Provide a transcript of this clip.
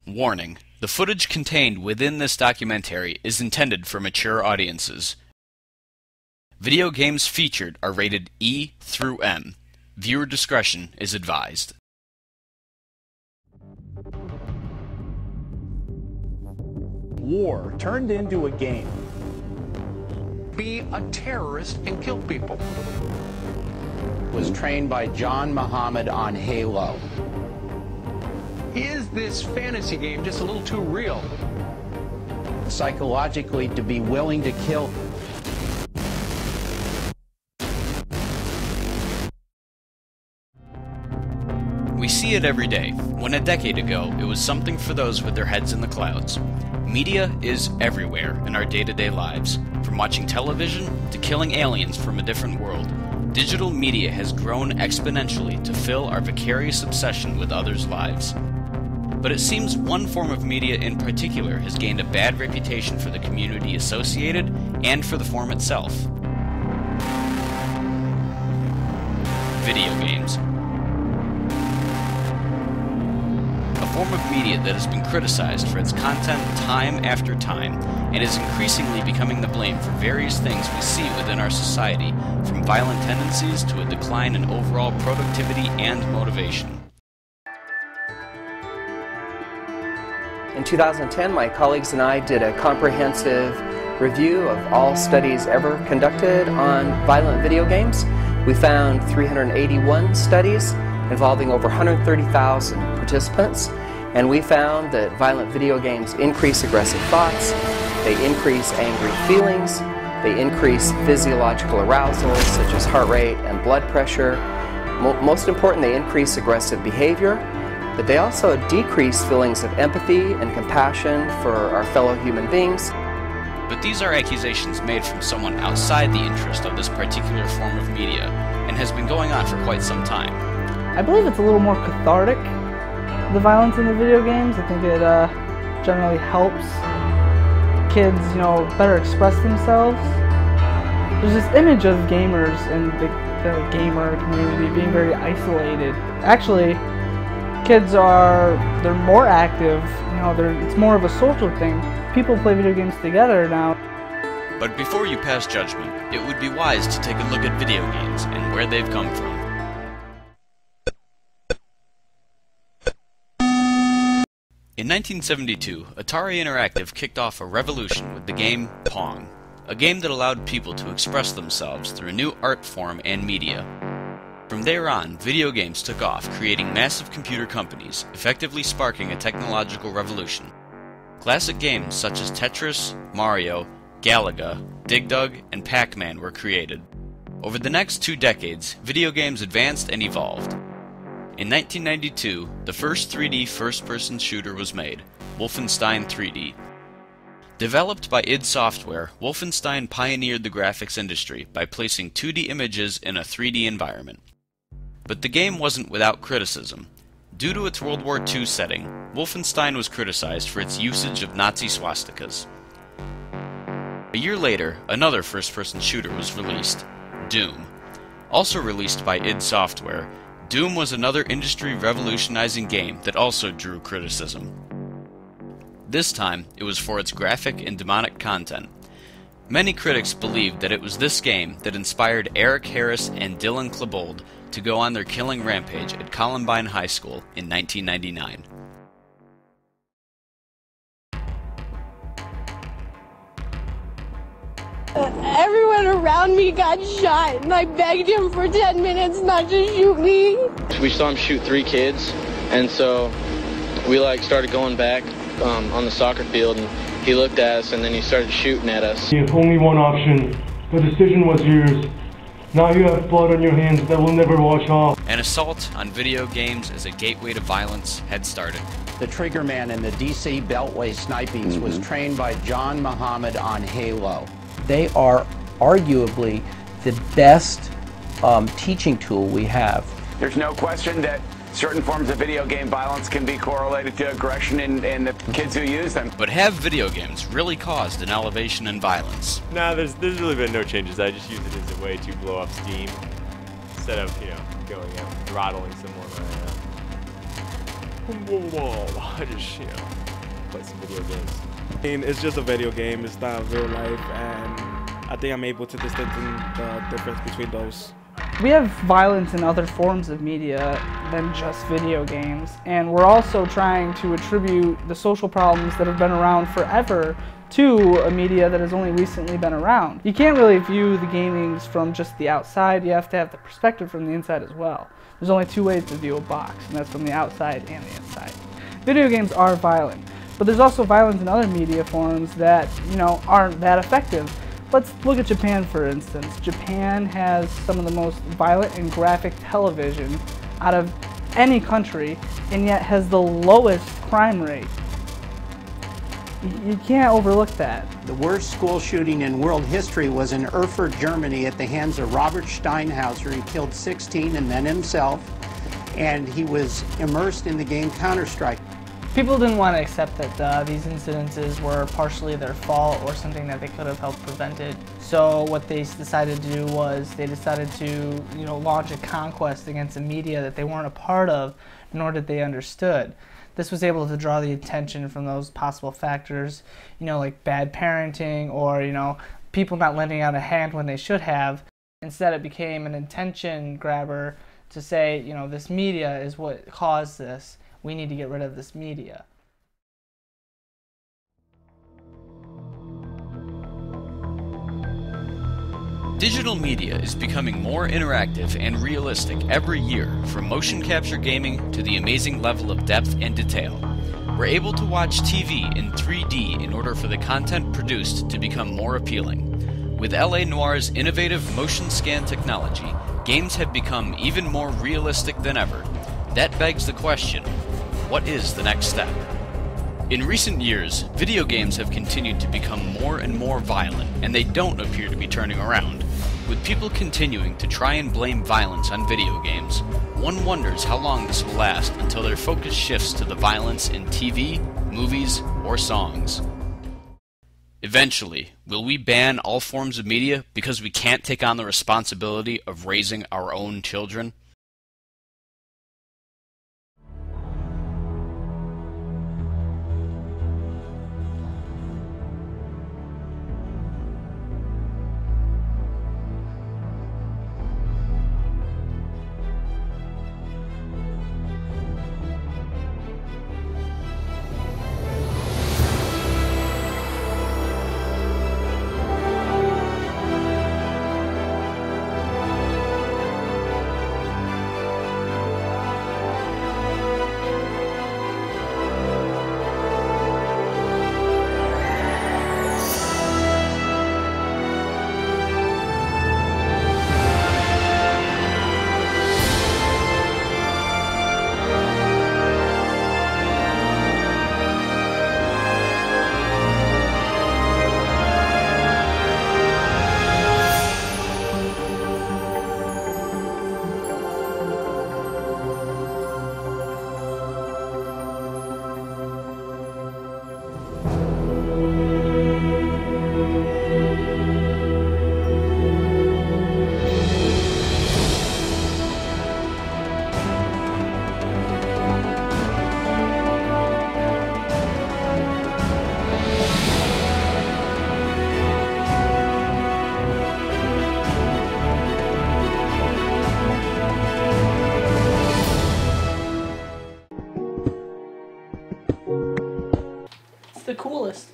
Warning: the footage contained within this documentary is intended for mature audiences. Video games featured are rated E through M. Viewer discretion is advised. War turned into a game. Be a terrorist and kill people. Was trained by John Muhammad on Halo. Is this fantasy game just a little too real? Psychologically, to be willing to kill. We see it every day, when a decade ago it was something for those with their heads in the clouds. Media is everywhere in our day-to-day lives. From watching television to killing aliens from a different world, digital media has grown exponentially to fill our vicarious obsession with others' lives. But it seems one form of media in particular has gained a bad reputation for the community associated and for the form itself. Video games. A form of media that has been criticized for its content time after time, and is increasingly becoming the blame for various things we see within our society, from violent tendencies to a decline in overall productivity and motivation. In 2010, my colleagues and I did a comprehensive review of all studies ever conducted on violent video games. We found 381 studies involving over 130,000 participants, and we found that violent video games increase aggressive thoughts, they increase angry feelings, they increase physiological arousal such as heart rate and blood pressure. Most important, they increase aggressive behavior, but they also decrease feelings of empathy and compassion for our fellow human beings. But these are accusations made from someone outside the interest of this particular form of media, and has been going on for quite some time. I believe it's a little more cathartic, the violence in the video games. I think it generally helps kids, better express themselves. There's this image of gamers and the gamer community being very isolated. Actually, kids they're more active, it's more of a social thing. People play video games together now. But before you pass judgment, it would be wise to take a look at video games and where they've come from. In 1972, Atari Interactive kicked off a revolution with the game Pong, a game that allowed people to express themselves through a new art form and media. From there on, video games took off, creating massive computer companies, effectively sparking a technological revolution. Classic games such as Tetris, Mario, Galaga, Dig Dug, and Pac-Man were created. Over the next 2 decades, video games advanced and evolved. In 1992, the first 3D first-person shooter was made, Wolfenstein 3D. Developed by id Software, Wolfenstein pioneered the graphics industry by placing 2D images in a 3D environment. But the game wasn't without criticism. Due to its World War II setting, Wolfenstein was criticized for its usage of Nazi swastikas. A year later, another first-person shooter was released, Doom. Also released by id Software, Doom was another industry-revolutionizing game that also drew criticism. This time, it was for its graphic and demonic content. Many critics believed that it was this game that inspired Eric Harris and Dylan Klebold to go on their killing rampage at Columbine High School in 1999. Everyone around me got shot, and I begged him for 10 minutes not to shoot me. We saw him shoot 3 kids, and so we started going back on the soccer field, and he looked at us, and then he started shooting at us. You have only one option. The decision was yours. Now you have blood on your hands that will never wash off. An assault on video games as a gateway to violence had started. The triggerman in the DC Beltway snipings was trained by John Muhammad on Halo. They are arguably the best teaching tool we have. There's no question that certain forms of video game violence can be correlated to aggression in the kids who use them. But have video games really caused an elevation in violence? No, there's really been no changes. I just use it as a way to blow off steam instead of, going out throttling someone. I just, play some video games. I mean, it's just a video game. It's not real life, and I think I'm able to distinguish the difference between those. We have violence in other forms of media than just video games, and we're also trying to attribute the social problems that have been around forever to a media that has only recently been around. You can't really view the gamings from just the outside, you have to have the perspective from the inside as well. There's only two ways to view a box, and that's from the outside and the inside. Video games are violent, but there's also violence in other media forms that, aren't that effective. Let's look at Japan, for instance. Japan has some of the most violent and graphic television out of any country, and yet has the lowest crime rate. You can't overlook that. The worst school shooting in world history was in Erfurt, Germany, at the hands of Robert Steinhauser. He killed 16 and then himself, and he was immersed in the game Counter-Strike. People didn't want to accept that these incidences were partially their fault or something that they could have helped prevented. So what they decided to do was they decided to, launch a conquest against the media that they weren't a part of, nor did they understood. This was able to draw the attention from those possible factors, like bad parenting or, people not lending out a hand when they should have. Instead, it became an attention grabber to say, this media is what caused this. We need to get rid of this media. Digital media is becoming more interactive and realistic every year, from motion capture gaming to the amazing level of depth and detail. We're able to watch TV in 3D in order for the content produced to become more appealing. With LA Noire's innovative motion scan technology, games have become even more realistic than ever. That begs the question, what is the next step? In recent years, video games have continued to become more and more violent, and they don't appear to be turning around. With people continuing to try and blame violence on video games, one wonders how long this will last until their focus shifts to the violence in TV, movies, or songs. Eventually, will we ban all forms of media because we can't take on the responsibility of raising our own children? The coolest.